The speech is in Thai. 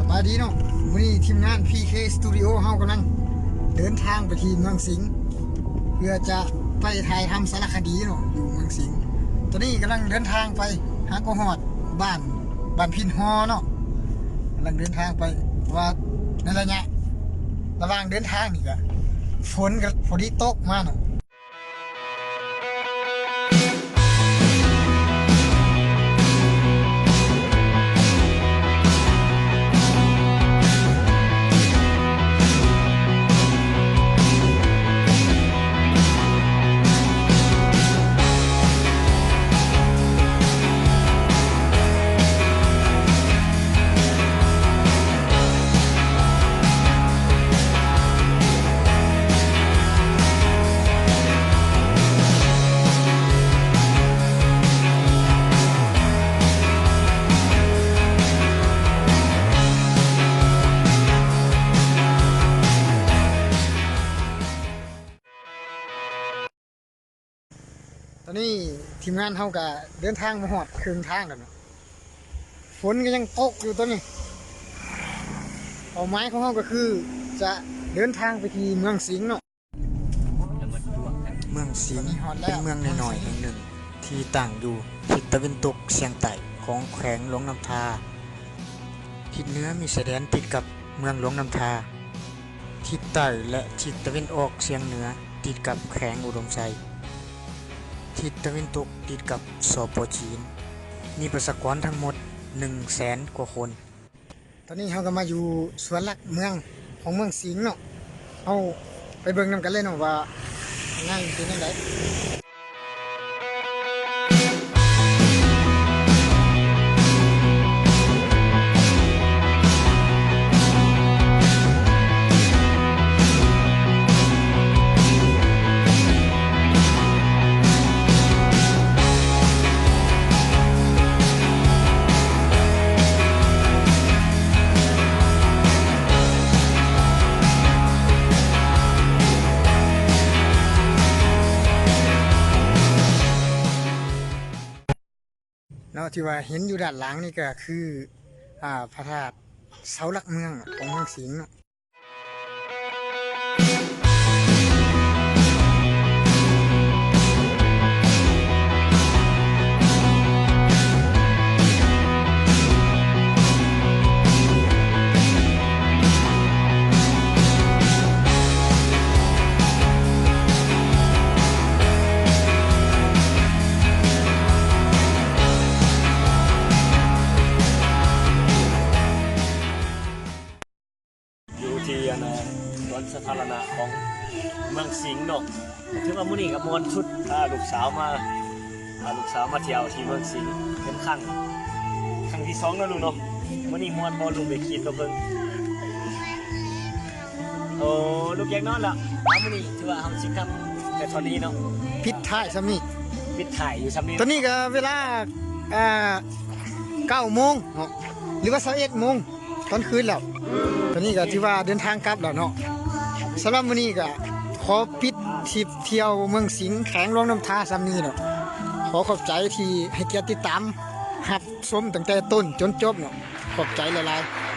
บายดีเนาะวันนี้ทีมงาน PK Studio เฮากำลังเดินทางไปที่เมืองสิงห์เพื่อจะไปถ่ายทำสารคดีเนาะอยู่เมืองสิงห์ตอนนี้กำลังเดินทางไปหากฮอดบ้านพินฮอเนาะกำลังเดินทางไปว่าในระยะระหว่างเดินทางนี่ก็ฝนก็พอดีตกมาเนาะตอนนี้ทีมงานเฮาก็เดินทางมาฮอดครึ่งทางแล้วเนาะฝนก็ยังตกอยู่ตอนนี้เป้าหมายของเฮาก็คือจะเดินทางไปที่เมืองสิงห์เนาะเมืองสิงห์เป็นเมืองน้อยๆแห่งหนึ่งที่ตั้งอยู่ทิศตะวันตกเฉียงใต้ของแขวงหลวงน้ำทาทิศเหนือมีชายแดนติดกับเมืองหลวงน้ำทาทิศใต้และทิศตะวันออกเฉียงเหนือติดกับแขวงอุดมไซทิศตะวันตกติดกับสป.จีนมีประชากรทั้งหมด 100,000 กว่าคนตอนนี้เราก็มาอยู่สวนหลักเมืองของเมืองสิงห์เนาะเอาไปเบิ่งนำกันเลยเนาะว่าง่ายเป็นยังไงเนาะที่ว่าเห็นอยู่ด้านหลังนี่ก็คือพระธาตุเสาหลักเมืองของเมืองสิงห์เนาะที่สวนสาธารณะของเมืองสิงห์เนาะถือว่ามื้อนี้ก็ม่วนชุดพาลูกสาวมาเที่ยวที่เมืองสิงห์เป็นครั้งที่2แล้วลูกเนาะมื้อนี้ม่วนบ่ลูกไปคิดกับเพิ่นโอ้ลูกอยากนอนแล้วมื้อนี้ถือว่าเฮาสิทำแต่ตอนนี้เนาะปิดท้ายซ้ำนี่ปิดถ่ายอยู่ซ้ำนี้ตอนนี้ก็เวลา9 โมงเนาะหรือว่า21 โมงตอนคืนแล้วตอนนี้ก็ที่ว่าเดินทางกลับแล้วเนาะสำหรับมื้อนี้ก็ขอปิดทริปเที่ยวเมืองสิงห์แขวงหลวงน้ำทาซ้ำนี้เนาะขอขอบใจที่ให้เกียรติติดตามรับชมตั้งแต่ต้นจนจบเนาะขอบใจหลายๆ